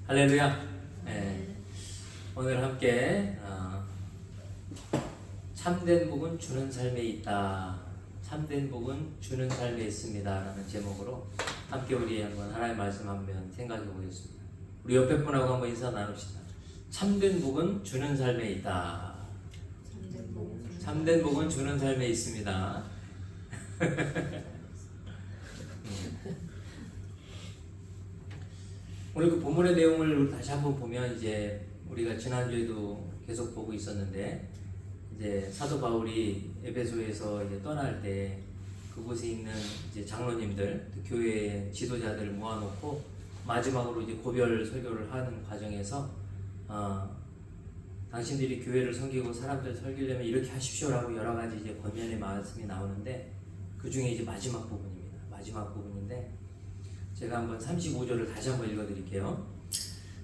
할렐루야. 네. 오늘 함께 참된 복은 주는 삶에 있다. 참된 복은 주는 삶에 있습니다. 라는 제목으로 함께 우리 한번 하나님의 말씀 한번 생각해 보겠습니다. 우리 옆에 분하고 한번 인사 나눕시다. 참된 복은 주는 삶에 있다. 참된 복은 주는 삶에 있습니다. 오늘 그 본문의 내용을 다시 한번 보면 이제 우리가 지난주에도 계속 보고 있었는데 이제 사도 바울이 에베소에서 이제 떠날 때 그곳에 있는 이제 장로님들, 교회의 지도자들을 모아놓고 마지막으로 이제 고별 설교를 하는 과정에서 당신들이 교회를 섬기고 사람들 섬기려면 이렇게 하십시오라고 여러 가지 이제 권면의 말씀이 나오는데 그 중에 이제 마지막 부분입니다. 마지막 부분인데 제가 한번 35절을 다시 한번 읽어드릴게요.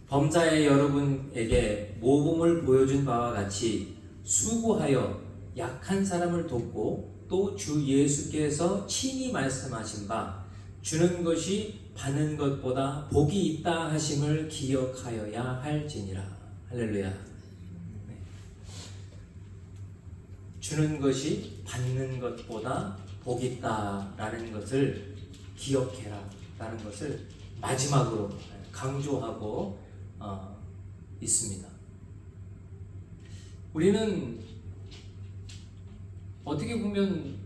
범사의 여러분에게 모범을 보여준 바와 같이 수고하여 약한 사람을 돕고 또 주 예수께서 친히 말씀하신 바 주는 것이 받는 것보다 복이 있다 하심을 기억하여야 할지니라. 할렐루야. 네. 주는 것이 받는 것보다 복이 있다라는 것을 기억해라 라는 것을 마지막으로 강조하고 있습니다. 우리는 어떻게 보면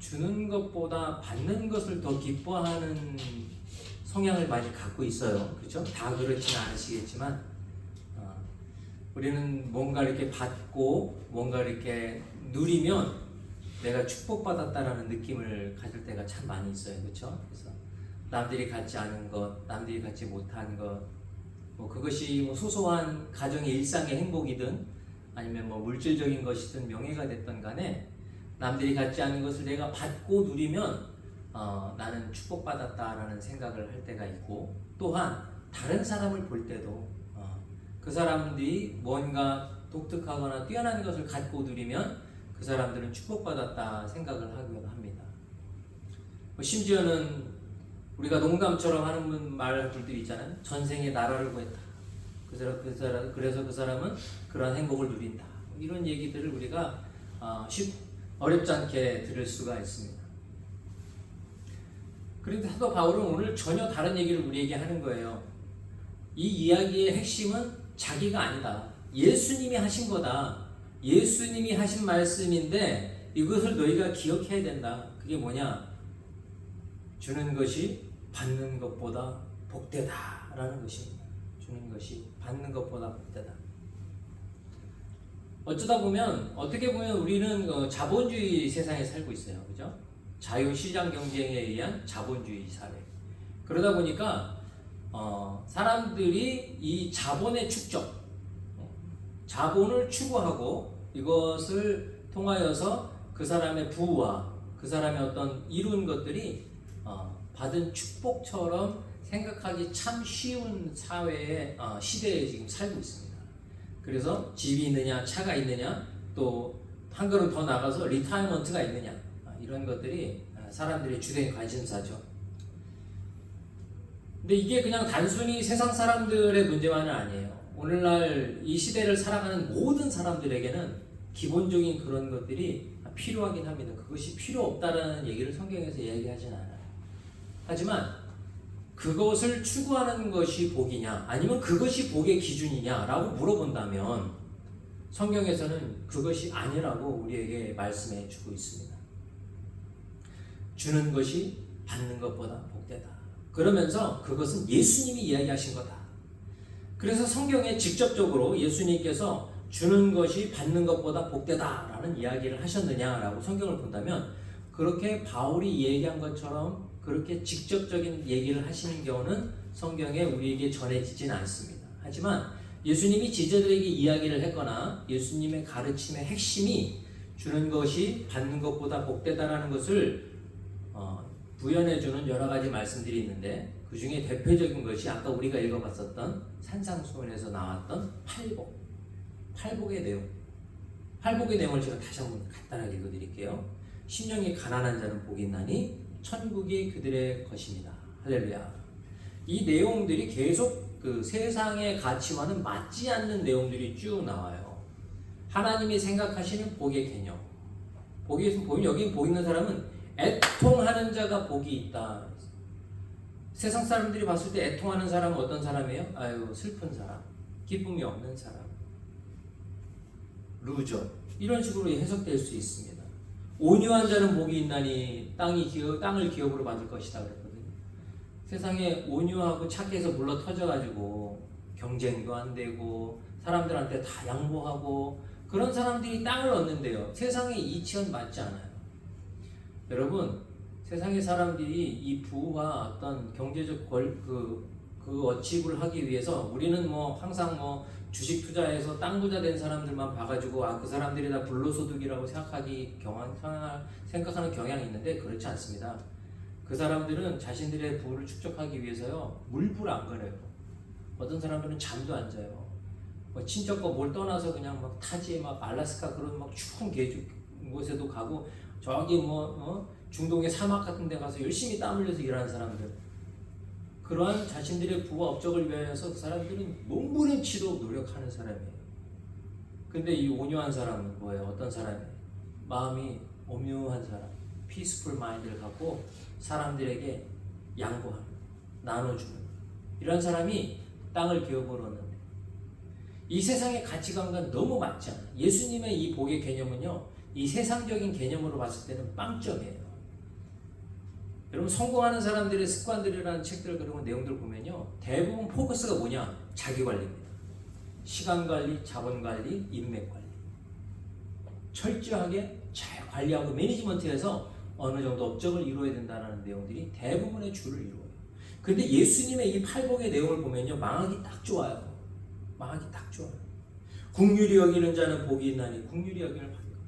주는 것보다 받는 것을 더 기뻐하는 성향을 많이 갖고 있어요. 그렇죠? 다 그렇지는 않으시겠지만 우리는 뭔가 이렇게 받고 뭔가 이렇게 누리면 내가 축복받았다라는 느낌을 가질 때가 참 많이 있어요. 그렇죠? 그래서 남들이 갖지 않은 것, 남들이 갖지 못한 것, 뭐 그것이 뭐 소소한 가정의 일상의 행복이든 아니면 뭐 물질적인 것이든 명예가 됐든 간에 남들이 갖지 않은 것을 내가 받고 누리면 나는 축복받았다라는 생각을 할 때가 있고, 또한 다른 사람을 볼 때도 그 사람들이 뭔가 독특하거나 뛰어난 것을 갖고 누리면 그 사람들은 축복받았다 생각을 하기도 합니다. 심지어는 우리가 농담처럼 하는 말할 분들이 있잖아요. 전생에 나라를 구했다. 그래서 그 사람은 그런 행복을 누린다. 이런 얘기들을 우리가 어렵지 않게 들을 수가 있습니다. 그런데 사도 바울은 오늘 전혀 다른 얘기를 우리에게 하는 거예요. 이 이야기의 핵심은 자기가 아니다. 예수님이 하신 거다. 예수님이 하신 말씀인데 이것을 너희가 기억해야 된다. 그게 뭐냐? 주는 것이 받는 것보다 복되다 라는 것입니다. 주는 것이 받는 것보다 복되다. 어떻게 보면 우리는 자본주의 세상에 살고 있어요. 그죠? 자유시장 경쟁에 의한 자본주의 사회. 그러다 보니까 사람들이 이 자본의 축적, 자본을 추구하고 이것을 통하여서 그 사람의 부와 그 사람의 어떤 이룬 것들이 받은 축복처럼 생각하기 참 쉬운 사회의 시대에 지금 살고 있습니다. 그래서 집이 있느냐, 차가 있느냐, 또 한 걸음 더 나가서 리타이먼트가 있느냐, 이런 것들이 사람들의 주된 관심사죠. 근데 이게 그냥 단순히 세상 사람들의 문제만은 아니에요. 오늘날 이 시대를 살아가는 모든 사람들에게는 기본적인 그런 것들이 필요하긴 합니다. 그것이 필요 없다라는 얘기를 성경에서 이야기하진 않아요. 하지만 그것을 추구하는 것이 복이냐 아니면 그것이 복의 기준이냐라고 물어본다면 성경에서는 그것이 아니라고 우리에게 말씀해 주고 있습니다. 주는 것이 받는 것보다 복되다. 그러면서 그것은 예수님이 이야기하신 거다. 그래서 성경에 직접적으로 예수님께서 주는 것이 받는 것보다 복되다라는 이야기를 하셨느냐라고 성경을 본다면 그렇게 바울이 얘기한 것처럼 그렇게 직접적인 얘기를 하시는 경우는 성경에 우리에게 전해지진 않습니다. 하지만 예수님이 지도자들에게 이야기를 했거나 예수님의 가르침의 핵심이 주는 것이 받는 것보다 복되다라는 것을 부연해주는 여러 가지 말씀들이 있는데 그 중에 대표적인 것이 아까 우리가 읽어봤었던 산상수훈에서 나왔던 팔복의 내용. 팔복의 내용을 제가 다시 한번 간단하게 읽어드릴게요. 심령이 가난한 자는 복이 있나니 천국이 그들의 것입니다. 할렐루야. 이 내용들이 계속 그 세상의 가치와는 맞지 않는 내용들이 쭉 나와요. 하나님이 생각하시는 복의 개념. 여기 복 있는 사람은 애통하는 자가 복이 있다. 세상 사람들이 봤을 때 애통하는 사람은 어떤 사람이에요? 아유, 슬픈 사람, 기쁨이 없는 사람, 루저, 이런 식으로 해석될 수 있습니다. 온유한 자는 복이 있나니 땅을 기업으로 받을 것이다 그랬거든요. 세상에 온유하고 착해서 물러 터져가지고 경쟁도 안 되고 사람들한테 다 양보하고 그런 사람들이 땅을 얻는데요. 세상의 이치는 맞지 않아요. 여러분, 세상의 사람들이 이 부와 어떤 경제적 그 어치브를 하기 위해서 우리는 항상 주식 투자해서 땅 부자 된 사람들만 봐가지고 그 사람들이 다 불로소득이라고 생각하는 경향이 있는데 그렇지 않습니다. 그 사람들은 자신들의 부를 축적하기 위해서요 물불 안 가려요. 어떤 사람들은 잠도 안 자요. 친척과 뭘 떠나서 그냥 타지에 알라스카 그런 추운 곳에도 가고 저기 중동의 사막 같은 데 가서 열심히 땀 흘려서 일하는 사람들, 그러한 자신들의 부와 업적을 위하여서 그 사람들은 몸부림치도록 노력하는 사람이에요. 근데 이 온유한 사람은 뭐예요? 어떤 사람이에요? 마음이 온유한 사람, 피스풀 마인드를 갖고 사람들에게 양보하는, 나눠주는 이런 사람이 땅을 기업으로 얻는데, 이 세상의 가치관과 너무 맞지 않아요. 예수님의 이 복의 개념은요, 이 세상적인 개념으로 봤을 때는 빵점이에요. 여러분, 성공하는 사람들의 습관들이라는 책들 그리고 내용들 보면요, 대부분 포커스가 뭐냐? 자기관리입니다. 시간관리, 자본관리, 인맥관리. 철저하게 잘 관리하고 매니지먼트해서 어느 정도 업적을 이루어야 된다는 내용들이 대부분의 주를 이루어요. 그런데 예수님의 이 팔복의 내용을 보면요, 망하기 딱 좋아요. 망하기 딱 좋아요. 긍휼히 여기는 자는 복이 있나니 긍휼히 여기는 받는다.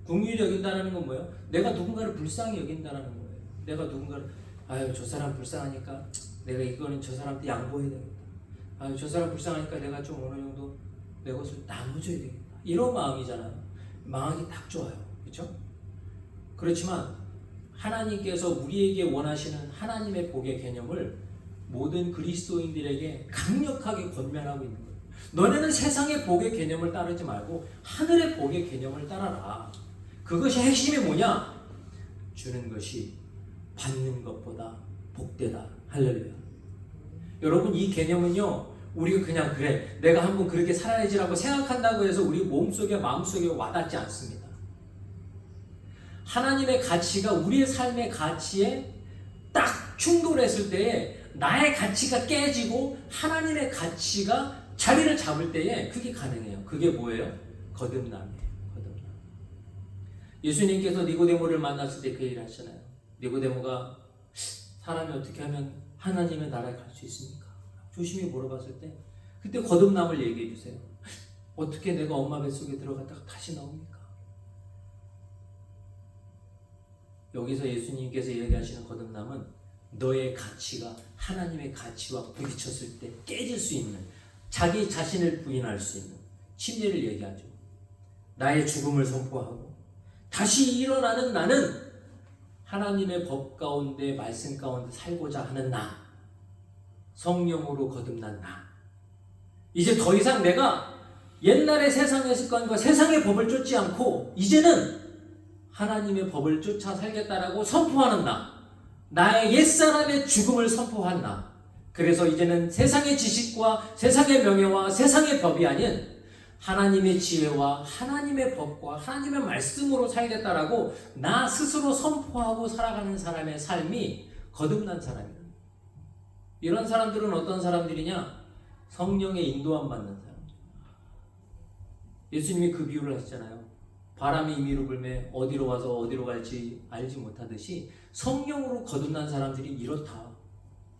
긍휼히 여긴다는 건 뭐예요? 내가 누군가를 불쌍히 여긴다는 거예요. 내가 누군가를 저 사람 불쌍하니까 내가 이거는 저 사람한테 양보해야 되겠다. 저 사람 불쌍하니까 내가 좀 어느 정도 내 것을 나눠줘야 되겠다. 이런 마음이잖아요. 망하기 딱 좋아요. 그렇죠? 그렇지만 하나님께서 우리에게 원하시는 하나님의 복의 개념을 모든 그리스도인들에게 강력하게 권면하고 있는 거예요. 너네는 세상의 복의 개념을 따르지 말고 하늘의 복의 개념을 따라라. 그것이 핵심이 뭐냐? 주는 것이 받는 것보다 복되다. 할렐루야. 여러분, 이 개념은요, 우리가 그냥 그래 내가 한번 그렇게 살아야지라고 생각한다고 해서 우리 몸속에 마음속에 와닿지 않습니다. 하나님의 가치가 우리의 삶의 가치에 딱 충돌했을 때에 나의 가치가 깨지고 하나님의 가치가 자리를 잡을 때에 그게 가능해요. 그게 뭐예요? 거듭남이에요. 거듭남. 예수님께서 니고데모를 만났을 때 그 얘기를 하시잖아요. 니고데모가 사람이 어떻게 하면 하나님의 나라에 갈 수 있습니까? 조심히 물어봤을 때 그때 거듭남을 얘기해 주세요. 어떻게 내가 엄마 뱃속에 들어갔다가 다시 나옵니까? 여기서 예수님께서 얘기하시는 거듭남은 너의 가치가 하나님의 가치와 부딪혔을 때 깨질 수 있는, 자기 자신을 부인할 수 있는 침례를 얘기하죠. 나의 죽음을 선포하고 다시 일어나는 나는 하나님의 법 가운데 말씀 가운데 살고자 하는 나, 성령으로 거듭난 나. 이제 더 이상 내가 옛날의 세상의 습관과 세상의 법을 쫓지 않고 이제는 하나님의 법을 쫓아 살겠다라고 선포하는 나, 나의 옛사람의 죽음을 선포한 나. 그래서 이제는 세상의 지식과 세상의 명예와 세상의 법이 아닌 하나님의 지혜와 하나님의 법과 하나님의 말씀으로 살겠다라고 나 스스로 선포하고 살아가는 사람의 삶이 거듭난 사람이에요. 이런 사람들은 어떤 사람들이냐? 성령의 인도함 받는 사람들. 예수님이 그 비유를 하시잖아요. 바람이 임의로 불매 어디로 와서 어디로 갈지 알지 못하듯이 성령으로 거듭난 사람들이 이렇다.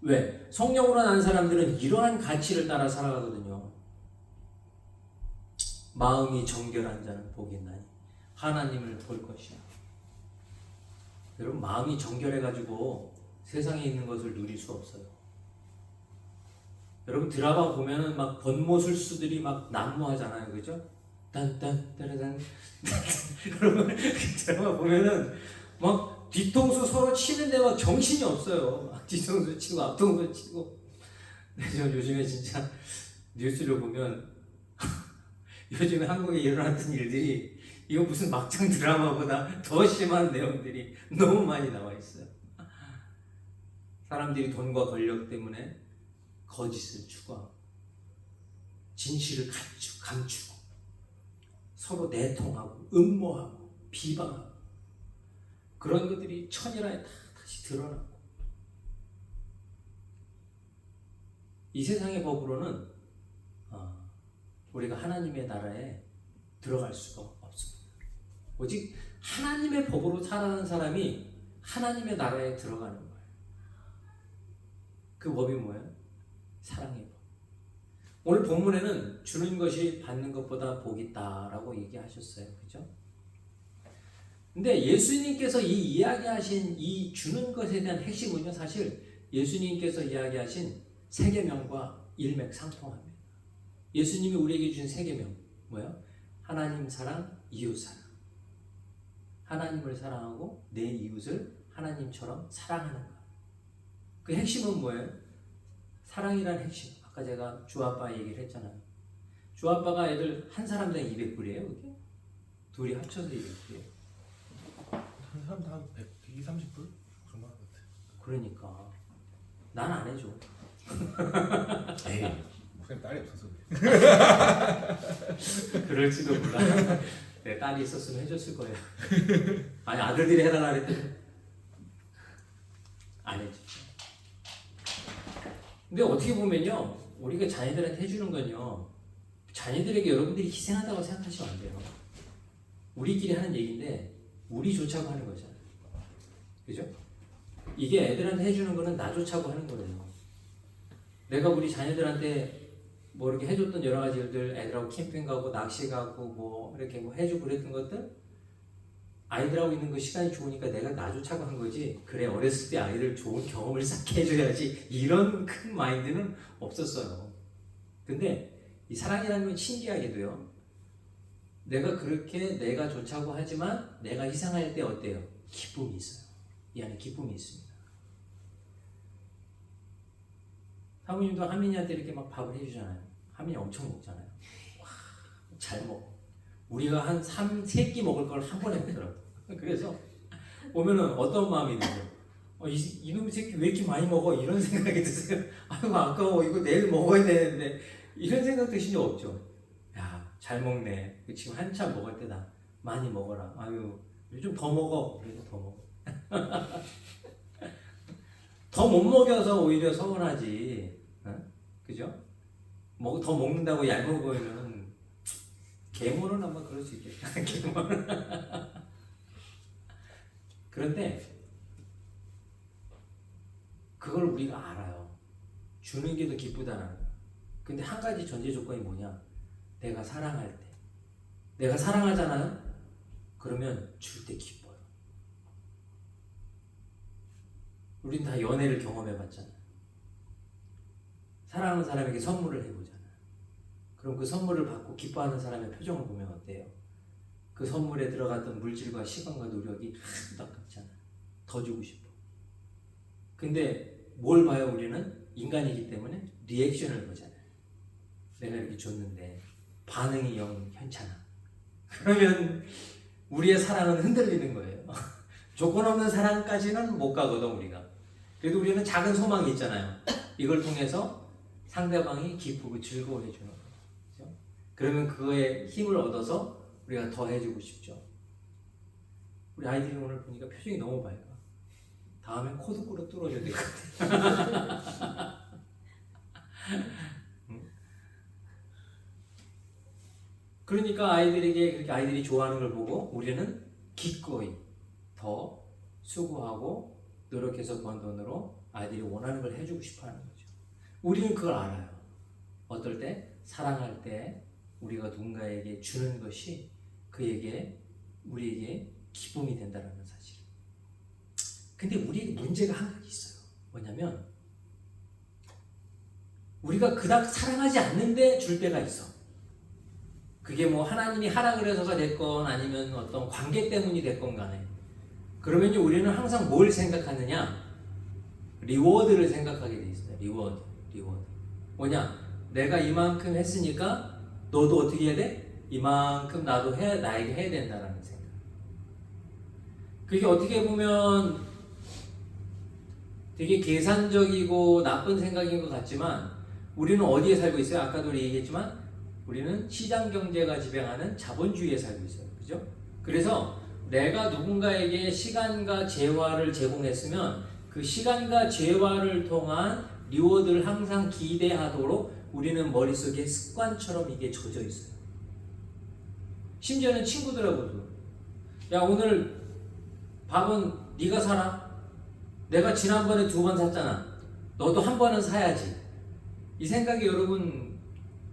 왜? 성령으로 난 사람들은 이러한 가치를 따라 살아가거든요. 마음이 정결한 자는 복이 있나니 하나님을 볼 것이야. 여러분, 마음이 정결해가지고 세상에 있는 것을 누릴 수 없어요. 여러분, 드라마 보면은 막 권모술수들이 막 난무하잖아요. 그죠? 딴딴따라단. 여러분, 드라마 보면은 막 뒤통수 서로 치는데 막 정신이 없어요. 막 뒤통수 치고 앞통수 치고 저 요즘에 진짜 뉴스를 보면 요즘에 한국에 일어났던 일들이 이거 무슨 막장 드라마보다 더 심한 내용들이 너무 많이 나와 있어요. 사람들이 돈과 권력 때문에 거짓을 추구하고 진실을 감추고 서로 내통하고 음모하고 비방하고 그런 것들이 천일하에 다 다시 드러나고 이 세상의 법으로는 우리가 하나님의 나라에 들어갈 수가 없습니다. 오직 하나님의 법으로 살아가는 사람이 하나님의 나라에 들어가는 거예요. 그 법이 뭐예요? 사랑의 법. 오늘 본문에는 주는 것이 받는 것보다 복이 있다라고 얘기하셨어요. 그죠? 근데 예수님께서 이 이야기하신 이 주는 것에 대한 핵심은요, 사실 예수님께서 이야기하신 세 계명과 일맥상통합니다. 예수님이 우리에게 주신 세 계명 뭐예요? 하나님 사랑, 이웃 사랑. 하나님을 사랑하고 내 이웃을 하나님처럼 사랑하는 것. 그 핵심은 뭐예요? 사랑이란 핵심. 아까 제가 주아빠 얘기를 했잖아요. 주아빠가 애들 한 사람당 200불이에요. 그게? 둘이 합쳐서 200불이에요. 한 사람당 한 130불 정도 하는 것 같아. 그러니까 난 안 해줘. 에이, 목사님 딸이 없어서 그래. 그럴지도 몰라. 내 딸이 있었으면 해줬을 거예요. 아니 아들들이 해달라 그랬더니 안 해줘. 근데 어떻게 보면요, 우리가 자녀들한테 해주는 건요, 자녀들에게 여러분들이 희생한다고 생각하시면 안 돼요. 우리끼리 하는 얘기인데 우리 좋자고 하는 거잖아요. 그죠? 이게 애들한테 해주는 거는 나 좋자고 하는 거예요. 내가 우리 자녀들한테 뭐 이렇게 해줬던 여러 가지 일들, 애들하고 캠핑 가고 낚시 가고 뭐 이렇게 뭐 해주고 그랬던 것들, 아이들하고 있는 그 시간이 좋으니까 내가 나 좋자고 한 거지. 그래, 어렸을 때 아이들 좋은 경험을 쌓게 해줘야지. 이런 큰 마인드는 없었어요. 근데 이 사랑이라는 건 신기하게도요, 내가 그렇게 내가 좋자고 하지만 내가 희생할 때 어때요? 기쁨이 있어요. 이 안에 기쁨이 있습니다. 사모님도 하민이한테 이렇게 막 밥을 해주잖아요. 하민이 엄청 먹잖아요. 와, 잘 먹어. 우리가 한 3끼 먹을 걸 한 번에 먹더라고. 그래서 보면은 어떤 마음이 드세요? 이놈의 새끼 왜 이렇게 많이 먹어? 이런 생각이 드세요? 아이고 아까워, 이거 내일 먹어야 되는데, 이런 생각 드신 적 없죠? 야, 잘 먹네. 지금 한참 먹을 때다. 많이 먹어라. 아유, 요즘 더 먹어. 그래서 더 먹어. 더 못 먹여서 오히려 서운하지. 그죠? 더 먹는다고 얇은 보이면 계모는 아마 그럴 수 있겠다. 계모는. 그런데 그걸 우리가 알아요. 주는 게 더 기쁘다는 거야. 근데 한 가지 전제 조건이 뭐냐? 내가 사랑할 때. 내가 사랑하잖아요? 그러면 줄 때 기뻐요. 우린 다 연애를 경험해 봤잖아요. 사랑하는 사람에게 선물을 해보잖아요. 그럼 그 선물을 받고 기뻐하는 사람의 표정을 보면 어때요? 그 선물에 들어갔던 물질과 시간과 노력이 하나도 아깝잖아요. 더 주고 싶어. 근데 뭘 봐요? 우리는 인간이기 때문에 리액션을 보잖아요. 내가 이렇게 줬는데 반응이 영 현찮아. 그러면 우리의 사랑은 흔들리는 거예요. 조건 없는 사랑까지는 못 가거든 우리가. 그래도 우리는 작은 소망이 있잖아요. 이걸 통해서 상대방이 기쁘고 즐거워해 주는 거예요. 그렇죠? 그러면 그거에 힘을 얻어서 우리가 더 해주고 싶죠. 우리 아이들이 오늘 보니까 표정이 너무 밝아. 다음엔 코도 꿇어 뚫어줘야 될 것 같아. 그러니까 아이들에게 그렇게 아이들이 좋아하는 걸 보고 우리는 기꺼이 더 수고하고 노력해서 번 돈으로 아이들이 원하는 걸 해주고 싶어 하는 거죠. 우리는 그걸 알아요. 어떨 때? 사랑할 때 우리가 누군가에게 주는 것이 우리에게 기쁨이 된다는 사실. 근데 우리에게 문제가 한 가지 있어요. 뭐냐면 우리가 그닥 사랑하지 않는데 줄 때가 있어. 그게 뭐 하나님이 하라 그래서가 됐건 아니면 어떤 관계 때문이 됐건 간에, 그러면 우리는 항상 뭘 생각하느냐? 리워드를 생각하게 돼 있어요. 리워드. 뭐냐? 내가 이만큼 했으니까 너도 어떻게 해야 돼? 이만큼 나도 나에게 해야 된다라는 생각. 그게 어떻게 보면 되게 계산적이고 나쁜 생각인 것 같지만 우리는 어디에 살고 있어요? 아까도 우리 얘기했지만 우리는 시장 경제가 지배하는 자본주의에 살고 있어요. 그죠? 그래서 내가 누군가에게 시간과 재화를 제공했으면 그 시간과 재화를 통한 리워드를 항상 기대하도록 우리는 머릿속에 습관처럼 이게 젖어 있어요. 심지어는 친구들하고도 야 오늘 밥은 네가 사라. 내가 지난번에 2번 샀잖아. 너도 한 번은 사야지. 이 생각이 여러분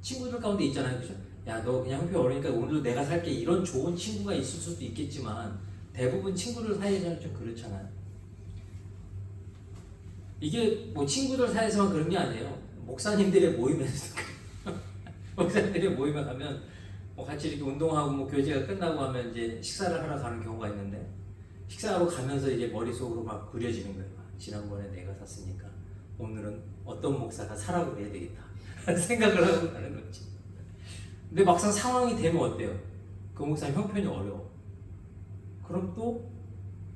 친구들 가운데 있잖아요. 그죠? 야 너 그냥 형편 어려니까 오늘도 내가 살게. 이런 좋은 친구가 있을 수도 있겠지만 대부분 친구들 사이에서는 좀 그렇잖아요. 이게 뭐 친구들 사이에서만 그런 게 아니에요. 목사님들의 모임에서 목사님들의 모임에 가면 뭐 같이 이렇게 운동하고 뭐 교제가 끝나고 하면 이제 식사를 하러 가는 경우가 있는데 식사하러 가면서 이제 머릿속으로 막 그려지는 거예요. 지난번에 내가 샀으니까 오늘은 어떤 목사가 사라고 해야 되겠다 생각을 하고 가는 거지. 근데 막상 상황이 되면 어때요? 그 목사님 형편이 어려워. 그럼 또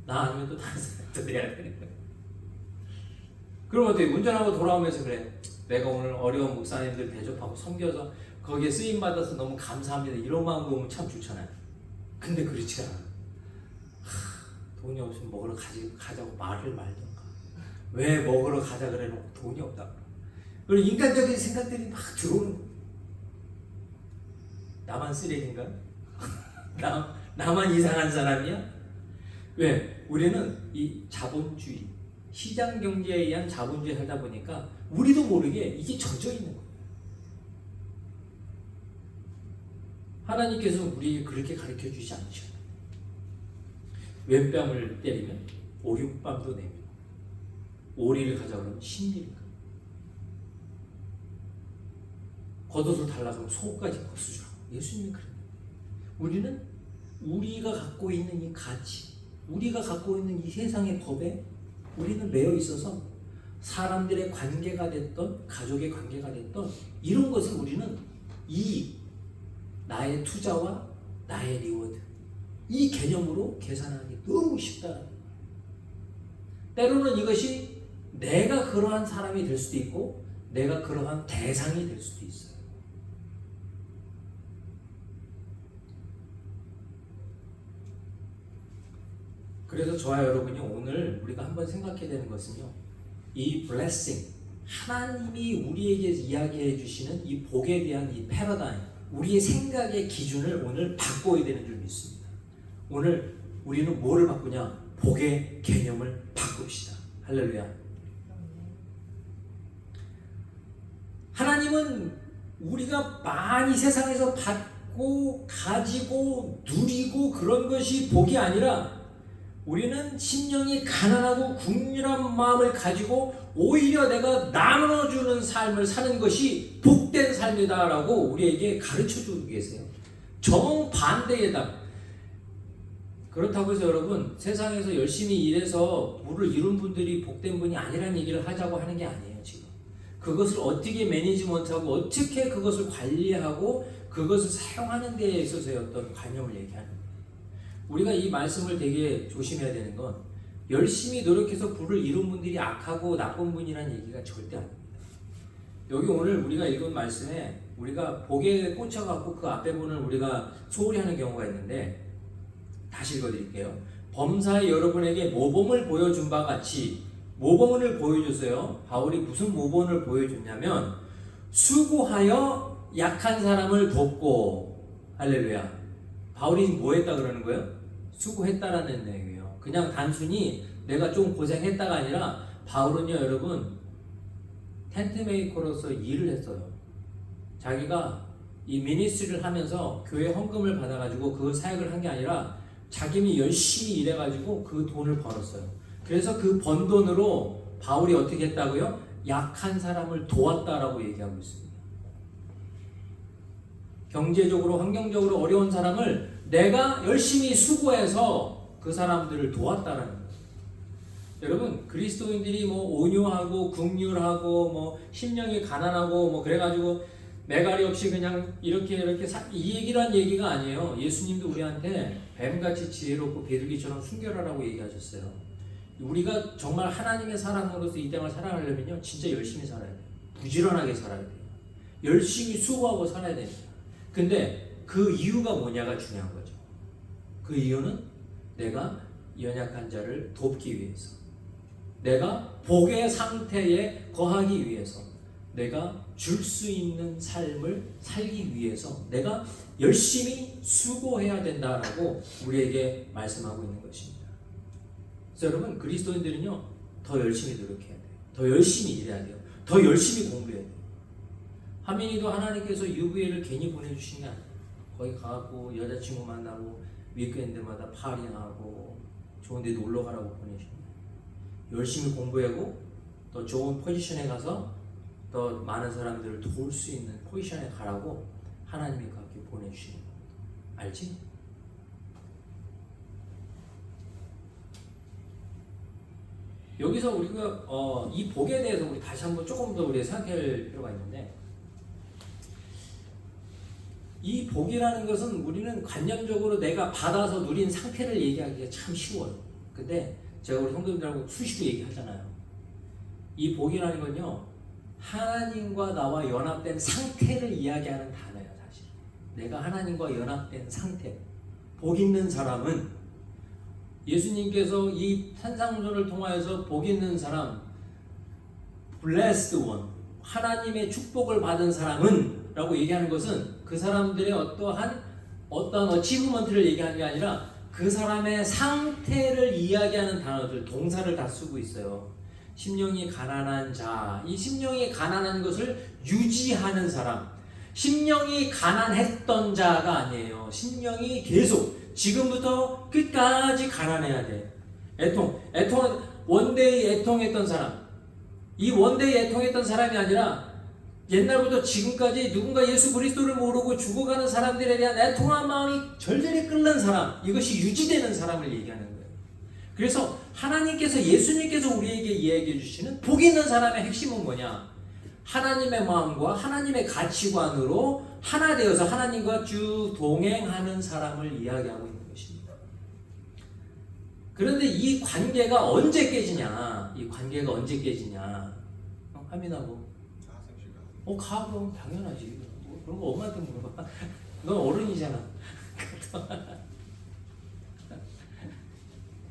나 아니면 또 다른 사람도 해야 되는 거예요. 그럼 어떻게 운전하고 돌아오면서 그래 내가 오늘 어려운 목사님들 대접하고 섬겨서 거기에 쓰임받아서 너무 감사합니다 이런 마음으로 오면 참 좋잖아요. 근데 그렇지 않아. 돈이 없으면 먹으러 가자고 말을 말던가 왜 먹으러 가자 그래 놓고 돈이 없다고. 그리고 인간적인 생각들이 막 들어오는 거야. 나만 쓰레기인가? 나만 이상한 사람이야? 왜? 우리는 이 자본주의 시장 경제에 의한 자본주의에 살다 보니까 우리도 모르게 이게 젖어 있는 거예요. 하나님께서 우리에게 그렇게 가르쳐 주지 않으셔요. 왼뺨을 때리면 오륙밤도 내며 오리를 가자 그러면 신리를 가. 겉옷을 달라 그러면 속까지 벗어주라고. 예수님이 그런 거예요. 우리는 우리가 갖고 있는 이 가치, 우리가 갖고 있는 이 세상의 법에 우리는 매여 있어서 사람들의 관계가 됐던 가족의 관계가 됐던 이런 것을 우리는 이 나의 투자와 나의 리워드 이 개념으로 계산하기 너무 쉽다. 때로는 이것이 내가 그러한 사람이 될 수도 있고 내가 그러한 대상이 될 수도 있어요. 그래서 저와 여러분이 오늘 우리가 한번 생각해야 되는 것은요. 이 blessing, 하나님이 우리에게 이야기해 주시는 이 복에 대한 이 패러다임, 우리의 생각의 기준을 오늘 바꿔야 되는 줄 믿습니다. 오늘 우리는 뭐를 바꾸냐? 복의 개념을 바꿉시다. 할렐루야. 하나님은 우리가 많이 세상에서 받고 가지고 누리고 그런 것이 복이 아니라 우리는 심령이 가난하고 국률한 마음을 가지고 오히려 내가 나눠주는 삶을 사는 것이 복된 삶이다라고 우리에게 가르쳐주고 계세요. 정반대에다. 그렇다고 해서 여러분 세상에서 열심히 일해서 부를 이룬 분들이 복된 분이 아니라는 얘기를 하자고 하는 게 아니에요. 지금 그것을 어떻게 매니지먼트하고 어떻게 그것을 관리하고 그것을 사용하는 데에 있어서의 어떤 관념을 얘기하는 거예요. 우리가 이 말씀을 되게 조심해야 되는 건 열심히 노력해서 부를 이룬 분들이 악하고 나쁜 분이라는 얘기가 절대 아닙니다. 여기 오늘 우리가 읽은 말씀에 우리가 복에 꽂혀갖고 그 앞에 분을 우리가 소홀히 하는 경우가 있는데 다시 읽어드릴게요. 범사에 여러분에게 모범을 보여준 바 같이 모범을 보여줬어요. 바울이 무슨 모범을 보여줬냐면 수고하여 약한 사람을 돕고. 할렐루야. 바울이 뭐 했다 그러는 거예요? 수고했다라는 얘기예요. 그냥 단순히 내가 좀 고생했다가 아니라 바울은요 여러분 텐트 메이커로서 일을 했어요. 자기가 이 미니스트리를 하면서 교회 헌금을 받아가지고 그 사역을 한 게 아니라 자기는 열심히 일해가지고 그 돈을 벌었어요. 그래서 그 번 돈으로 바울이 어떻게 했다고요? 약한 사람을 도왔다라고 얘기하고 있습니다. 경제적으로 환경적으로 어려운 사람을 내가 열심히 수고해서 그 사람들을 도왔다라는 거예요. 여러분 그리스도인들이 뭐 온유하고 긍휼하고 뭐 심령이 가난하고 뭐 그래가지고 매갈이 없이 그냥 이렇게 이 얘기란 얘기가 아니에요. 예수님도 우리한테 뱀같이 지혜롭고 비둘기처럼 순결하라고 얘기하셨어요. 우리가 정말 하나님의 사람으로서 이 땅을 살아가려면요 진짜 열심히 살아야 돼요. 부지런하게 살아야 돼요. 열심히 수고하고 살아야 됩니다. 근데 그 이유가 뭐냐가 중요한 거죠. 그 이유는 내가 연약한 자를 돕기 위해서, 내가 복의 상태에 거하기 위해서, 내가 줄 수 있는 삶을 살기 위해서 내가 열심히 수고해야 된다라고 우리에게 말씀하고 있는 것입니다. 그래서 여러분 그리스도인들은요 더 열심히 노력해야 돼요. 더 열심히 일해야 돼요. 더 열심히 공부해야 돼요. 하민이도 하나님께서 UVA를 괜히 보내주신 게 아니에요. 거기 가고 여자친구 만나고 위크엔드마다 파리하고 좋은 데 놀러 가라고 보내신 거예요. 열심히 공부하고 더 좋은 포지션에 가서 더 많은 사람들을 도울 수 있는 포지션에 가라고 하나님이 그렇게 보내주시는 거예요. 알지? 여기서 우리가 이 복에 대해서 우리 다시 한번 조금 더 우리 생각할 필요가 있는데, 이 복이라는 것은 우리는 관념적으로 내가 받아서 누린 상태를 얘기하기가 참 쉬워요. 근데 제가 우리 성도님들하고 수시로 얘기하잖아요. 이 복이라는 건요 하나님과 나와 연합된 상태를 이야기하는 단어예요. 사실 내가 하나님과 연합된 상태. 복 있는 사람은, 예수님께서 이 산상수훈을 통하여서 복 있는 사람, blessed one, 하나님의 축복을 받은 사람은 라고 얘기하는 것은 그 사람들의 어떠한 어치브먼트를 얘기하는 게 아니라 그 사람의 상태를 이야기하는 단어들, 동사를 다 쓰고 있어요. 심령이 가난한 자, 이 심령이 가난한 것을 유지하는 사람, 심령이 가난했던 자가 아니에요. 심령이 계속 지금부터 끝까지 가난해야 돼. 원데이 애통했던 사람, 이 원데이 애통했던 사람이 아니라 옛날부터 지금까지 누군가 예수 그리스도를 모르고 죽어가는 사람들에 대한 애통한 마음이 절절히 끓는 사람, 이것이 유지되는 사람을 얘기하는 거예요. 그래서 하나님께서, 예수님께서 우리에게 이야기해 주시는 복 있는 사람의 핵심은 뭐냐? 하나님의 마음과 하나님의 가치관으로 하나 되어서 하나님과 쭉 동행하는 사람을 이야기하고 있는 것입니다. 그런데 이 관계가 언제 깨지냐? 이 관계가 언제 깨지냐? 하민하고 그럼 당연하지. 그런 거 엄마한테 물어봐. 넌 어른이잖아.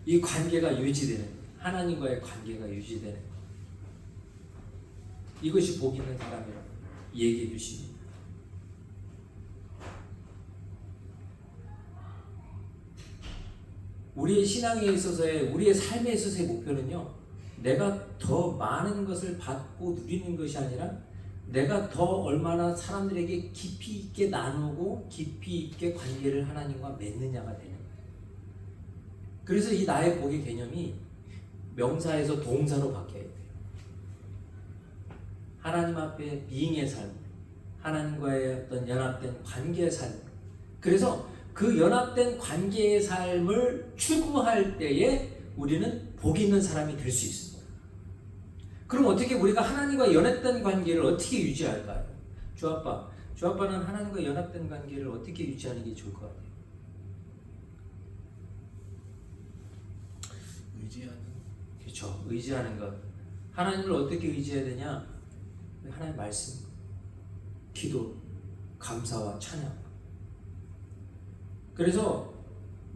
이 관계가 유지되는, 하나님과의 관계가 유지되는, 이것이 복 있는 사람이라고 얘기해 주십니다. 우리의 신앙에 있어서의, 우리의 삶에 있어서의 목표는요, 내가 더 많은 것을 받고 누리는 것이 아니라 내가 더 얼마나 사람들에게 깊이 있게 나누고 깊이 있게 관계를 하나님과 맺느냐가 되는 거예요. 그래서 이 나의 복의 개념이 명사에서 동사로 바뀌어야 돼요. 하나님 앞에 비잉의 삶, 하나님과의 어떤 연합된 관계의 삶. 그래서 그 연합된 관계의 삶을 추구할 때에 우리는 복 있는 사람이 될 수 있습니다. 그럼 어떻게 우리가 하나님과 연합된 관계를 어떻게 유지할까요? 주아빠는 하나님과 연합된 관계를 어떻게 유지하는 게 좋을 것 같아요? 그렇죠. 의지하는 것. 하나님을 어떻게 의지해야 되냐? 하나님의 말씀, 기도, 감사와 찬양. 그래서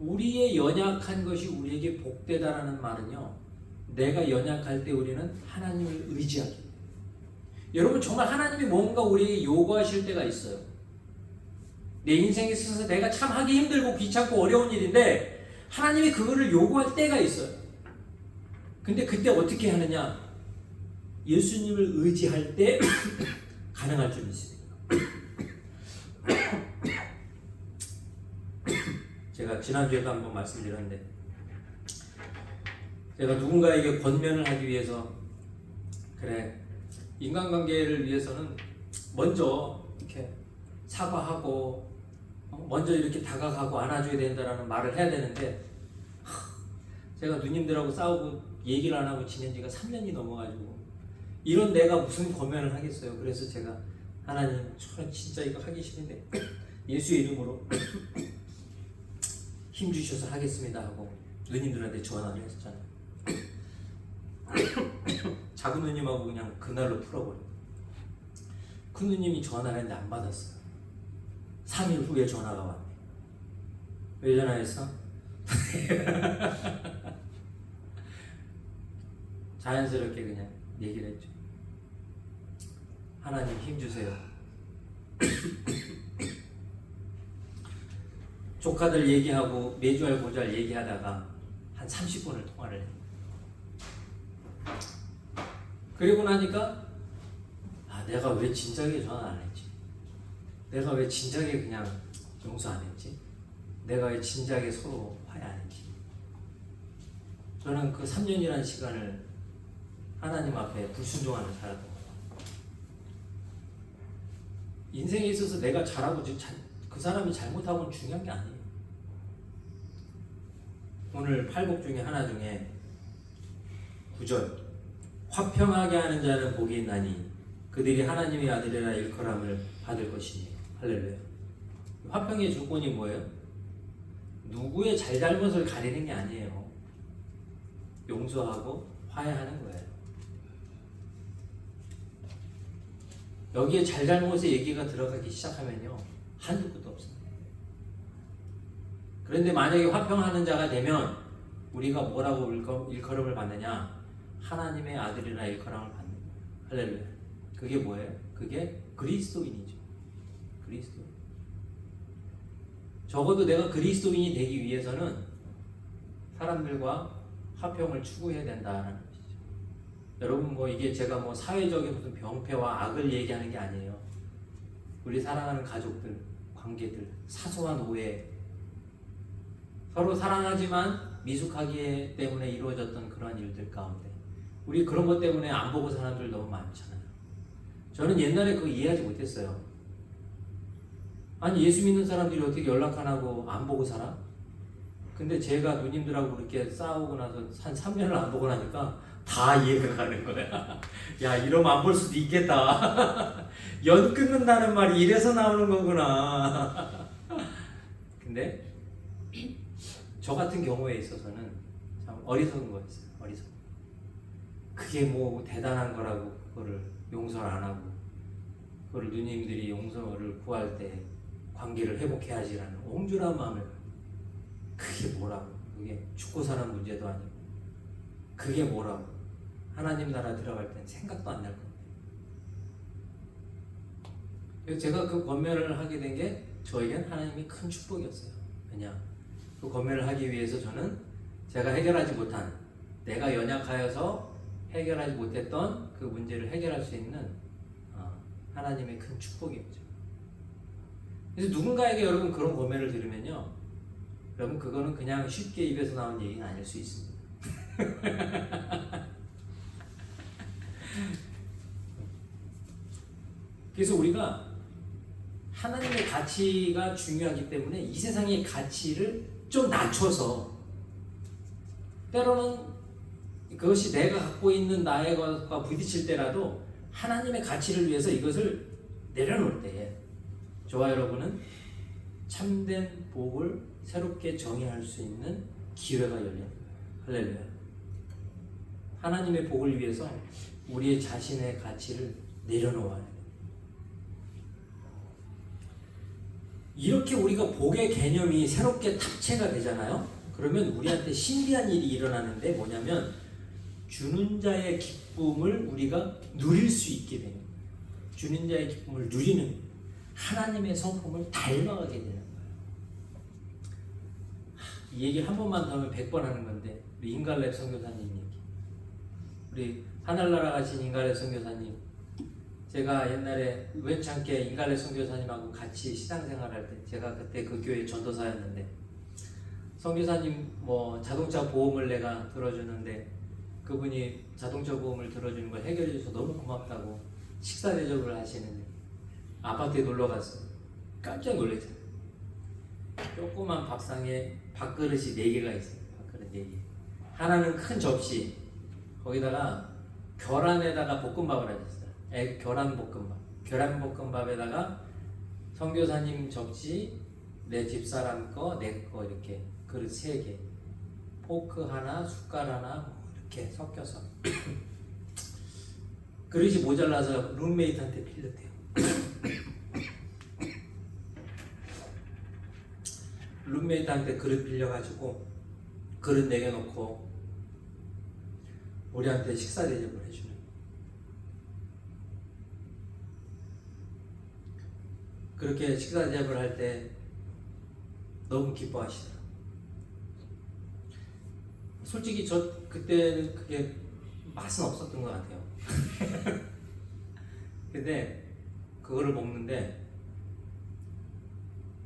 우리의 연약한 것이 우리에게 복되다라는 말은요, 내가 연약할 때 우리는 하나님을 의지하게 돼요. 여러분 정말 하나님이 뭔가 우리에게 요구하실 때가 있어요. 내 인생에 있어서 내가 참 하기 힘들고 귀찮고 어려운 일인데 하나님이 그거를 요구할 때가 있어요. 근데 그때 어떻게 하느냐? 예수님을 의지할 때 가능할 줄 믿습니다. 제가 지난주에도 한번 말씀드렸는데, 제가 누군가에게 권면을 하기 위해서, 그래, 인간관계를 위해서는 먼저 이렇게 사과하고 먼저 이렇게 다가가고 안아줘야 된다라는 말을 해야 되는데, 제가 누님들하고 싸우고 얘기를 안 하고 지낸 지가 3년이 넘어가지고 이런 내가 무슨 권면을 하겠어요. 그래서 제가 하나님 저는 진짜 이거 하기 싫은데 예수의 이름으로 힘 주셔서 하겠습니다 하고 누님들한테 전화를 했었잖아요. 작은 누님하고 그냥 그날로 풀어버려. 큰 누님이 전화를 했는데 안 받았어요. 3일 후에 전화가 왔네. 왜 전화했어? 자연스럽게 그냥 얘기를 했죠. 하나님 힘 주세요. 조카들 얘기하고 매주알 고주알 얘기하다가 한 30분을 통화를 해요. 그리고 나니까 내가 왜 진작에 전화 안 했지? 내가 왜 진작에 그냥 용서 안 했지? 내가 왜 진작에 서로 화해 안 했지? 저는 그 3년이라는 시간을 하나님 앞에 불순종하는 살았던 거예요. 인생에 있어서 내가 잘하고 그 사람이 잘못하고는 중요한 게 아니에요. 오늘 팔복 중에 하나 중에 9절 화평하게 하는 자는 복이 있나니 그들이 하나님의 아들이라 일컬음을 받을 것이니 할렐루야. 화평의 조건이 뭐예요? 누구의 잘잘못을 가리는 게 아니에요. 용서하고 화해하는 거예요. 여기에 잘잘못의 얘기가 들어가기 시작하면요 한두 끝도 없습니다. 그런데 만약에 화평하는 자가 되면 우리가 뭐라고 일컬음을 받느냐? 하나님의 아들이라 일컬음을 받는 거예요. 할렐루야. 그게 뭐예요? 그게 그리스도인이죠. 그리스도인. 적어도 내가 그리스도인이 되기 위해서는 사람들과 화평을 추구해야 된다는 것이죠. 여러분 뭐 이게 제가 뭐 사회적인 무슨 병폐와 악을 얘기하는 게 아니에요. 우리 사랑하는 가족들, 관계들, 사소한 오해, 서로 사랑하지만 미숙하기 때문에 이루어졌던 그런 일들 가운데 우리 그런 것 때문에 안 보고 사는 사람들 너무 많잖아요. 저는 옛날에 그거 이해하지 못했어요. 아니 예수 믿는 사람들이 어떻게 연락 안 하고 안 보고 살아? 근데 제가 누님들하고 그렇게 싸우고 나서 한 3년을 안 보고 나니까 다 이해가 가는 거야. 야 이러면 안 볼 수도 있겠다. 연 끊는다는 말이 이래서 나오는 거구나. 근데 저 같은 경우에 있어서는 참 어리석은 거였어요. 어리석. 그게 뭐 대단한 거라고 그거를 용서를 안 하고 그걸 누님들이 용서를 구할 때 관계를 회복해야지라는 옹졸한 마음을 그게 뭐라고? 그게 죽고 사는 문제도 아니고 그게 뭐라고? 하나님 나라 들어갈 땐 생각도 안 날 건데. 그래서 제가 그 권면을 하게 된 게 저에겐 하나님이 큰 축복이었어요. 왜냐? 그 권면을 하기 위해서 저는 제가 해결하지 못한 내가 연약하여서 해결하지 못했던 그 문제를 해결할 수 있는 하나님의 큰 축복이었죠. 그래서 누군가에게 여러분 그런 권면을 들으면요, 여러분 그거는 그냥 쉽게 입에서 나온 얘기는 아닐 수 있습니다. 그래서 우리가 하나님의 가치가 중요하기 때문에 이 세상의 가치를 좀 낮춰서 때로는 그것이 내가 갖고 있는 나의 것과 부딪힐 때라도 하나님의 가치를 위해서 이것을 내려놓을 때에 저와 여러분은 참된 복을 새롭게 정의할 수 있는 기회가 열려요. 할렐루야. 하나님의 복을 위해서 우리의 자신의 가치를 내려놓아야 돼요. 이렇게 우리가 복의 개념이 새롭게 탑재가 되잖아요. 그러면 우리한테 신비한 일이 일어나는데 뭐냐면 주는 자의 기쁨을 우리가 누릴 수 있게 되는 거예요. 주는 자의 기쁨을 누리는 하나님의 성품을 닮아가게 되는 거예요. 이 얘기 한 번만 더 하면 100번 하는 건데 우리 인갈렙 선교사님 얘기, 우리 하늘나라 가신 인갈렙 선교사님, 제가 옛날에 우연찮게 인갈렙 선교사님하고 같이 신앙생활할 때 제가 그때 그 교회 전도사였는데 선교사님 뭐 자동차 보험을 내가 들어주는데 그분이 자동차 보험을 들어주는 걸 해결해 줘서 너무 고맙다고 식사 대접을 하시는데 아파트에 놀러 갔어요. 깜짝 놀랐어요. 조그만 밥상에 밥그릇이 4개가 있어요. 밥그릇 4개. 하나는 큰 접시, 거기다가 계란에다가 볶음밥을 하셨어요. 계란 볶음밥. 계란 볶음밥에다가 선교사님 접시, 내 집사람 거, 내 거 이렇게 그릇 3개, 포크 하나, 숟갈 하나 뭐 이렇게 섞여서 그릇이 모자라서 룸메이트한테 빌렸대요. 룸메이트한테 그릇 빌려가지고 그릇 4개 놓고 우리한테 식사 대접을 해주는. 그렇게 식사 대접을 할 때 너무 기뻐하시더라고요. 솔직히 저 그때는 그게 맛은 없었던 것 같아요. 근데 그거를 먹는데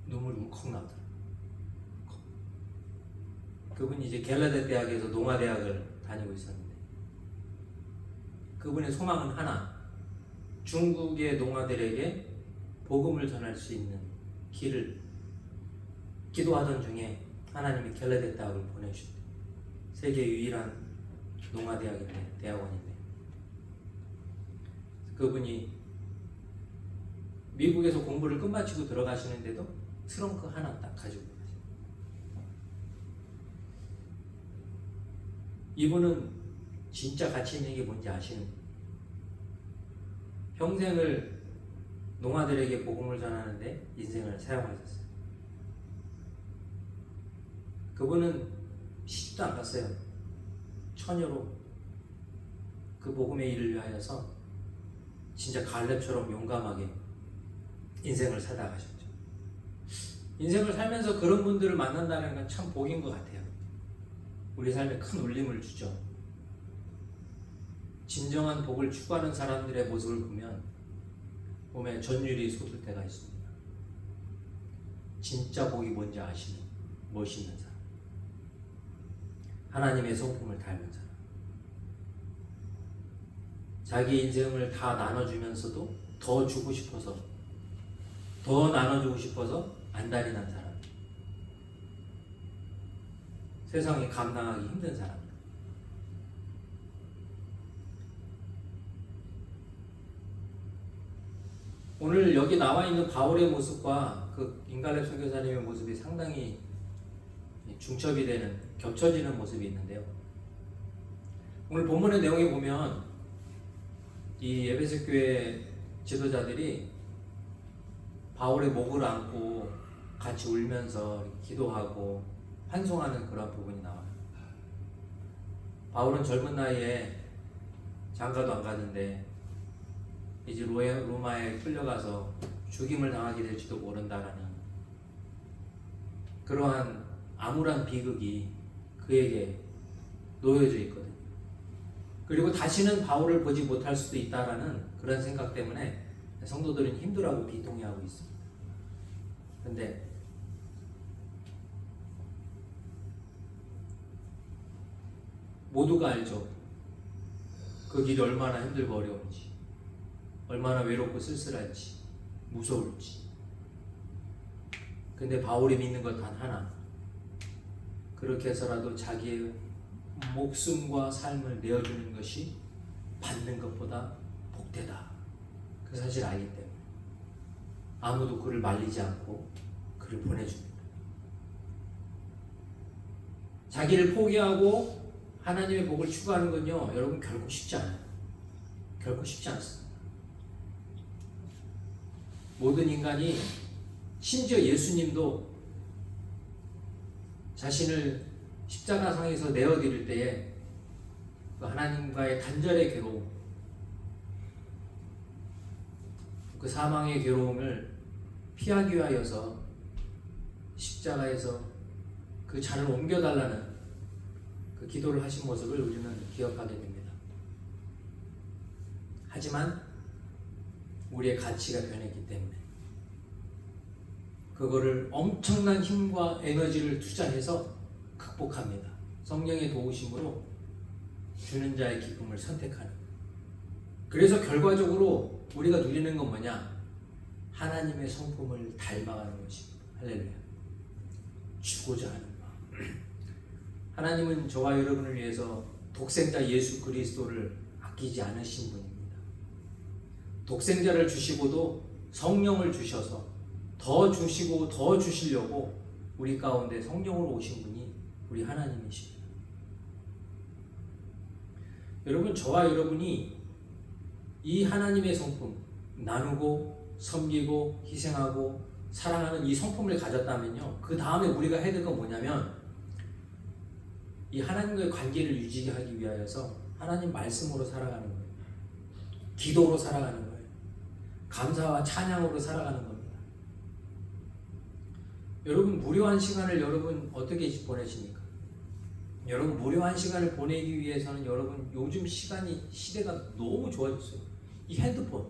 눈물이 울컥 나더라고요. 그분이 이제 갤라데 대학에서 농화대학을 다니고 있었는데 그분의 소망은 하나, 중국의 농화들에게 복음을 전할 수 있는 길을 기도하던 중에 하나님이 갤라데 대학을 보내주셨대요. 세계 유일한 농화대학인데, 대학원인데 그분이 미국에서 공부를 끝마치고 들어가시는데도 트렁크 하나 딱 가지고 가세요. 이분은 진짜 가치 있는 게 뭔지 아시는 분이에요. 평생을 농아들에게 복음을 전하는데 인생을 사용하셨어요. 그분은 시집도 안 갔어요. 처녀로 그 복음의 일을 위하여서 진짜 갈렙처럼 용감하게 인생을 살다 가셨죠. 인생을 살면서 그런 분들을 만난다는 건 참 복인 것 같아요. 우리 삶에 큰 울림을 주죠. 진정한 복을 추구하는 사람들의 모습을 보면 몸에 전율이 솟을 때가 있습니다. 진짜 복이 뭔지 아시는 멋있는 사람, 하나님의 성품을 닮은 사람, 자기 인생을 다 나눠주면서도 더 주고 싶어서, 더 나눠주고 싶어서 안달이 난 사람, 세상에 감당하기 힘든 사람. 오늘 여기 나와 있는 바울의 모습과 그 임갈렙 선교사님의 모습이 상당히 중첩이 되는, 겹쳐지는 모습이 있는데요. 오늘 본문의 내용에 보면 이 에베소 교회 지도자들이 바울의 목을 안고 같이 울면서 기도하고 환송하는 그런 부분이 나와요. 바울은 젊은 나이에 장가도 안 가는데 이제 로마에 끌려가서 죽임을 당하게 될지도 모른다라는 그러한 암울한 비극이 그에게 놓여져 있거든요. 그리고 다시는 바울을 보지 못할 수도 있다라는 그런 생각 때문에 성도들은 힘들어하고 비통해하고 있습니다. 그런데 모두가 알죠. 그 길이 얼마나 힘들고 어려운지, 얼마나 외롭고 쓸쓸할지, 무서울지. 근데 바울이 믿는 것 단 하나, 그렇게 해서라도 자기의 목숨과 삶을 내어주는 것이 받는 것보다 복되다. 그 사실을 알기 때문에 아무도 그를 말리지 않고 그를 보내줍니다. 자기를 포기하고 하나님의 복을 추구하는 건요, 여러분 결코 쉽지 않아요. 결코 쉽지 않습니다. 모든 인간이, 심지어 예수님도 자신을 십자가상에서 내어드릴 때에 그 하나님과의 단절의 괴로움, 그 사망의 괴로움을 피하기 위하여서 십자가에서 그 잔을 옮겨달라는 그 기도를 하신 모습을 우리는 기억하게 됩니다. 하지만 우리의 가치가 변했기 때문에 그거를 엄청난 힘과 에너지를 투자해서 극복합니다. 성령의 도우심으로 주는 자의 기쁨을 선택하는. 그래서 결과적으로 우리가 누리는 건 뭐냐? 하나님의 성품을 닮아가는 것입니다. 할렐루야. 주고자 하는 마음. 하나님은 저와 여러분을 위해서 독생자 예수 그리스도를 아끼지 않으신 분입니다. 독생자를 주시고도 성령을 주셔서 더 주시고 더 주시려고 우리 가운데 성령으로 오신 분이 우리 하나님이십니다. 여러분, 저와 여러분이 이 하나님의 성품, 나누고 섬기고 희생하고 사랑하는 이 성품을 가졌다면요, 그 다음에 우리가 해야 될 건 뭐냐면 이 하나님과의 관계를 유지하기 위하여서 하나님 말씀으로 살아가는 거예요. 기도로 살아가는 거예요. 감사와 찬양으로 살아가는 겁니다. 여러분, 무료한 시간을 여러분 어떻게 보내십니까? 여러분, 무료한 시간을 보내기 위해서는 여러분, 요즘 시대가 너무 좋아졌어요. 이 핸드폰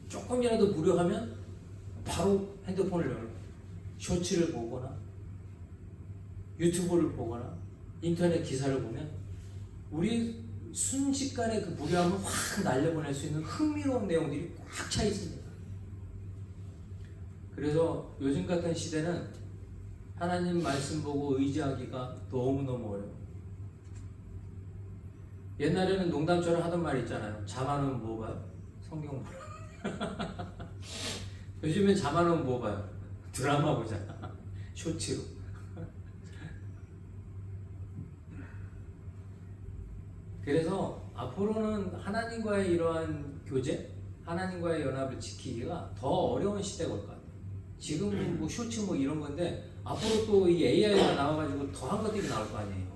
조금이라도 무료하면 바로 핸드폰을 열어 쇼츠를 보거나 유튜브를 보거나 인터넷 기사를 보면 우리 순식간에 그 무료함을 확 날려보낼 수 있는 흥미로운 내용들이 꽉 차 있습니다. 그래서 요즘 같은 시대는 하나님 말씀 보고 의지하기가 너무너무 어려워요. 옛날에는 농담처럼 하던 말 있잖아요. 잠 안 오면 뭐 봐요? 성경 보라. 요즘엔 잠 안 오면 뭐 봐요? 드라마 보잖아. 쇼츠로. 그래서 앞으로는 하나님과의 이러한 교제, 하나님과의 연합을 지키기가 더 어려운 시대가 올 것 같아요. 지금은 뭐 쇼츠 뭐 이런 건데 앞으로 또 이 AI가 나와가지고 더한 것들이 나올 거 아니에요.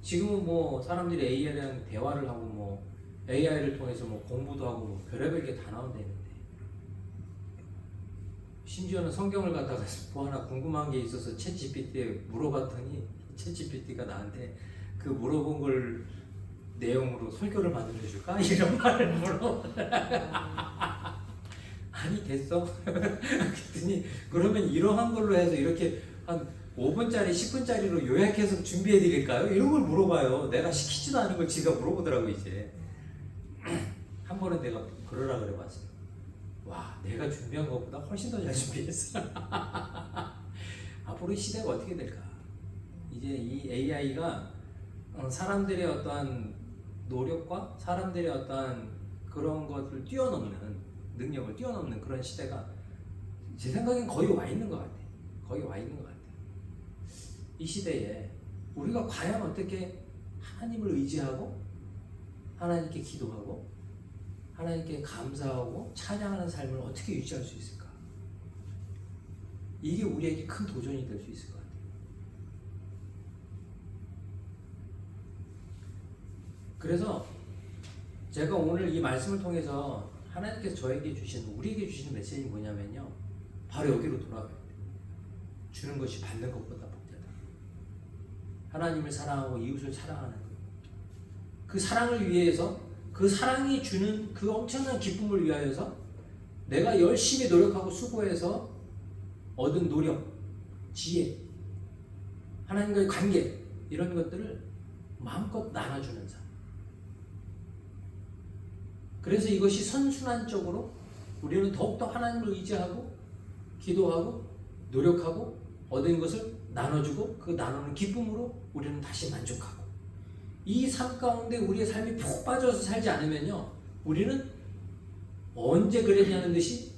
지금은 뭐 사람들이 AI랑 대화를 하고 뭐 AI를 통해서 뭐 공부도 하고 뭐 별의별 게 다 나온다는데, 심지어는 성경을 갖다가 뭐 하나 궁금한 게 있어서 챗GPT에 물어봤더니 챗GPT가 나한테 그 물어본 걸 내용으로 설교를 만들어 줄까? 이런 말을 물어. 아니 됐어. 그랬더니 그러면 이러한 걸로 해서 이렇게 한 5분짜리 10분짜리로 요약해서 준비해 드릴까요? 이런 걸 물어봐요. 내가 시키지도 않은 걸 지가 물어보더라고. 이제 한 번은 내가 그러라 그래 봤어요. 와, 내가 준비한 것보다 훨씬 더 잘 준비했어. 앞으로 시대가 어떻게 될까? 이제 이 AI가 사람들의 어떠한 노력과 사람들의 어떠한 그런 것을 뛰어넘는 능력을 뛰어넘는 그런 시대가 제 생각엔 거의 와 있는 것 같아요. 거의 와 있는 것 같아요. 이 시대에 우리가 과연 어떻게 하나님을 의지하고 하나님께 기도하고 하나님께 감사하고 찬양하는 삶을 어떻게 유지할 수 있을까? 이게 우리에게 큰 도전이 될 수 있을 것 같아요. 그래서 제가 오늘 이 말씀을 통해서 하나님께서 저에게 주신, 우리에게 주시는 메시지는 뭐냐면요, 바로 여기로 돌아가요. 주는 것이 받는 것보다 복되다. 하나님을 사랑하고 이웃을 사랑하는 것. 그 사랑을 위해서, 그 사랑이 주는 그 엄청난 기쁨을 위하여서 내가 열심히 노력하고 수고해서 얻은 노력, 지혜, 하나님과의 관계, 이런 것들을 마음껏 나눠주는 삶. 그래서 이것이 선순환적으로 우리는 더욱더 하나님을 의지하고 기도하고 노력하고 얻은 것을 나눠주고 그 나누는 기쁨으로 우리는 다시 만족하고, 이 삶 가운데 우리의 삶이 푹 빠져서 살지 않으면요, 우리는 언제 그랬냐는 듯이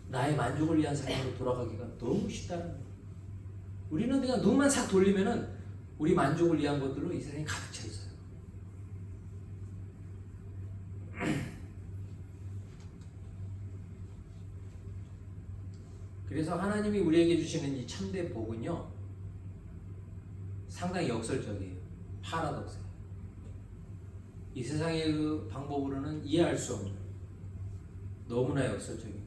나의 만족을 위한 삶으로 돌아가기가 너무 쉽다는 거예요. 우리는 그냥 눈만 싹 돌리면은 우리 만족을 위한 것들로 이 세상이 가득 차 있어요. 그래서 하나님이 우리에게 주시는 이 참된 복은요, 상당히 역설적이에요. 파라독스예요. 이 세상의 그 방법으로는 이해할 수 없는 너무나 역설적이에요.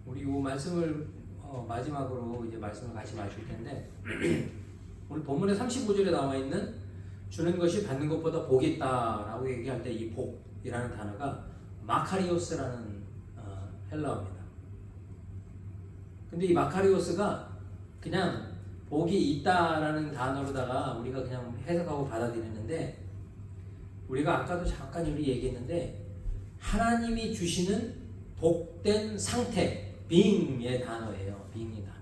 우리 이 말씀을 마지막으로 이제 말씀을 같이 마실 텐데, 오늘 본문의 35절에 나와 있는 주는 것이 받는 것보다 복이 있다라고 얘기할 때 이 복이라는 단어가 마카리오스라는 헬라어입니다. 근데 이 마카리오스가 그냥 복이 있다라는 단어로다가 우리가 그냥 해석하고 받아들이는데, 우리가 아까도 잠깐 우리 얘기했는데 하나님이 주시는 복된 상태, being의 단어예요. being의 단어.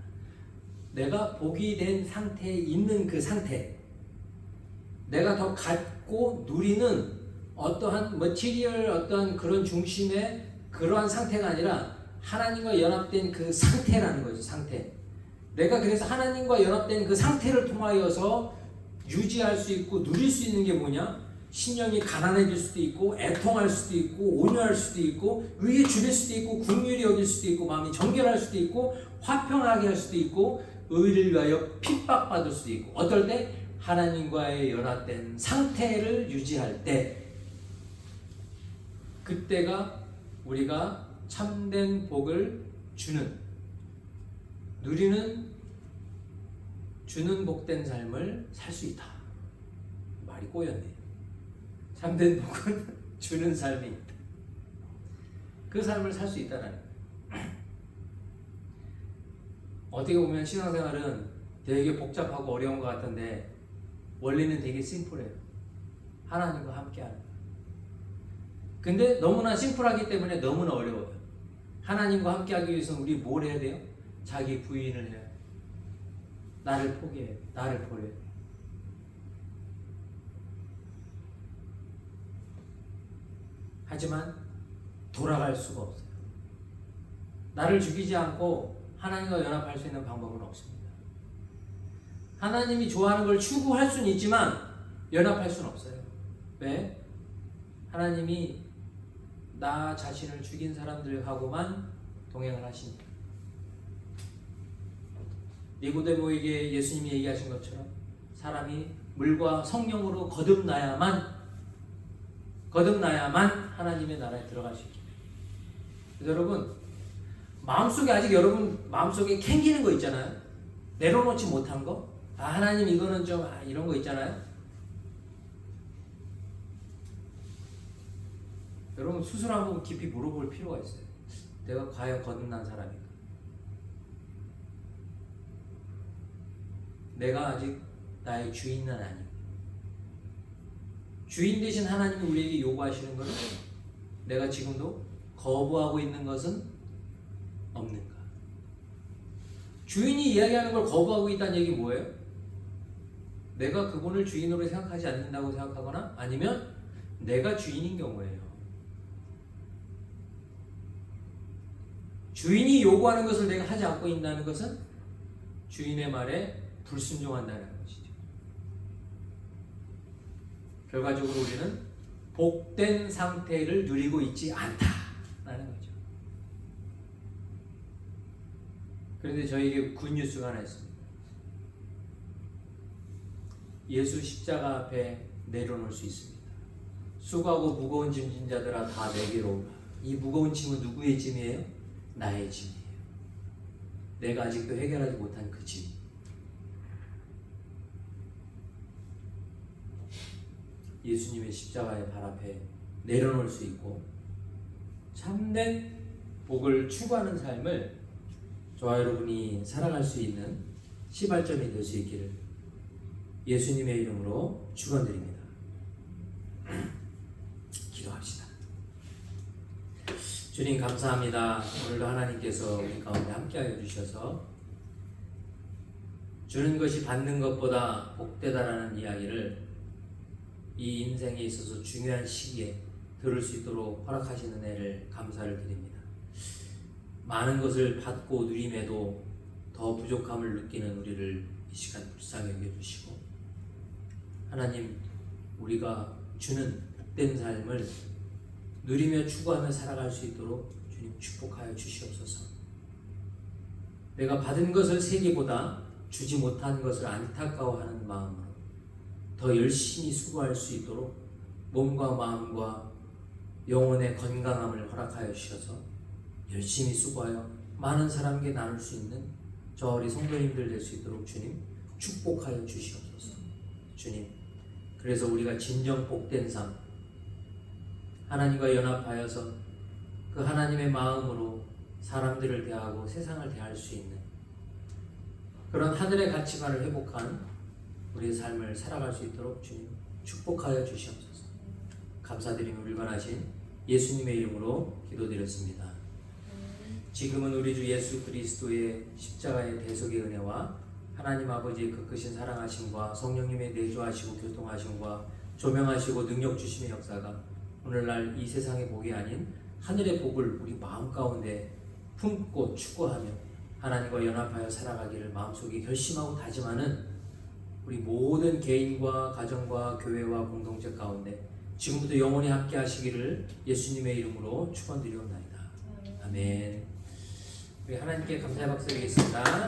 내가 복이 된 상태에 있는 그 상태, 내가 더 갖고 누리는 어떠한 머티리얼 어떠한 그런 중심의 그러한 상태가 아니라 하나님과 연합된 그 상태라는 거죠. 상태. 내가 그래서 하나님과 연합된 그 상태를 통하여서 유지할 수 있고 누릴 수 있는 게 뭐냐? 심령이 가난해질 수도 있고 애통할 수도 있고 온유할 수도 있고 의에 줄일 수도 있고 긍휼히 여길 수도 있고 마음이 정결할 수도 있고 화평하게 할 수도 있고 의를 위하여 핍박받을 수도 있고 어떨 때 하나님과의 연합된 상태를 유지할 때 그때가 우리가 참된 복을 누리는 주는 복된 삶을 살 수 있다. 말이 꼬였네. 참된 복은 주는 삶이 있다. 그 삶을 살 수 있다는 어떻게 보면 신앙생활은 되게 복잡하고 어려운 것 같은데 원리는 되게 심플해요. 하나님과 함께하는 거예요. 근데 너무나 심플하기 때문에 너무나 어려워요. 하나님과 함께하기 위해서는 우리 뭘 해야 돼요? 자기 부인을 해야 돼요. 나를 포기해야 돼요. 나를 버려야 돼요. 하지만 돌아갈 수가 없어요. 나를 죽이지 않고 하나님과 연합할 수 있는 방법은 없습니다. 하나님이 좋아하는 걸 추구할 수는 있지만 연합할 수는 없어요. 왜? 하나님이 나 자신을 죽인 사람들하고만 동행을 하십니다. 니고데모에게 예수님이 얘기하신 것처럼 사람이 물과 성령으로 거듭나야만 하나님의 나라에 들어갈 수 있습니다. 여러분 마음속에 아직 여러분 마음속에 캥기는 거 있잖아요. 내려놓지 못한 거. 하나님 이거는 좀 이런 거 있잖아요. 여러분 스스로 한번 깊이 물어볼 필요가 있어요. 내가 과연 거듭난 사람인가? 내가 아직 나의 주인은 아닌가? 주인 되신 하나님이 우리에게 요구하시는 것은 내가 지금도 거부하고 있는 것은 없는가? 주인이 이야기하는 걸 거부하고 있다는 얘기 뭐예요? 내가 그분을 주인으로 생각하지 않는다고 생각하거나 아니면 내가 주인인 경우예요. 주인이 요구하는 것을 내가 하지 않고 있다는 것은 주인의 말에 불순종한다는 것이죠. 결과적으로 우리는 복된 상태를 누리고 있지 않다라는 거죠. 그런데 저에게 굿뉴스가 하나 있습니다. 예수 십자가 앞에 내려놓을 수 있습니다. 수고하고 무거운 짐진 자들아 다 내게로 오라. 이 무거운 짐은 누구의 짐이에요? 나의 짐이에요. 내가 아직도 해결하지 못한 그 짐. 예수님의 십자가의 발 앞에 내려놓을 수 있고 참된 복을 추구하는 삶을 저와 여러분이 살아갈 수 있는 시발점이 될 수 있기를 예수님의 이름으로 축원드립니다. 기도합시다. 주님 감사합니다. 오늘도 하나님께서 우리 가운데 함께하여 주셔서 주는 것이 받는 것보다 복되다라는 이야기를 이 인생에 있어서 중요한 시기에 들을 수 있도록 허락하시는 은혜를 감사를 드립니다. 많은 것을 받고 누림에도 더 부족함을 느끼는 우리를 이 시간 불쌍히 여겨주시고 하나님 우리가 주는 복된 삶을 누리며 추구하며 살아갈 수 있도록 주님 축복하여 주시옵소서. 내가 받은 것을 세기보다 주지 못한 것을 안타까워하는 마음으로 더 열심히 수고할 수 있도록 몸과 마음과 영혼의 건강함을 허락하여 주셔서 열심히 수고하여 많은 사람에게 나눌 수 있는 저 우리 성도님들 될 수 있도록 주님 축복하여 주시옵소서. 주님 그래서 우리가 진정 복된 삶 하나님과 연합하여서 그 하나님의 마음으로 사람들을 대하고 세상을 대할 수 있는 그런 하늘의 가치관을 회복한 우리의 삶을 살아갈 수 있도록 주님 축복하여 주시옵소서. 감사드리며 울관하신 예수님의 이름으로 기도드렸습니다. 지금은 우리 주 예수 그리스도의 십자가의 대속의 은혜와 하나님 아버지의 그 크신 사랑하심과 성령님의 내주하시고 교통하심과 조명하시고 능력 주심의 역사가 오늘날 이 세상의 복이 아닌 하늘의 복을 우리 마음 가운데 품고 추구하며 하나님과 연합하여 살아가기를 마음속에 결심하고 다짐하는 우리 모든 개인과 가정과 교회와 공동체 가운데 지금부터 영원히 함께 하시기를 예수님의 이름으로 축원드리옵나이다. 아멘. 우리 하나님께 감사의 박수 드리겠습니다.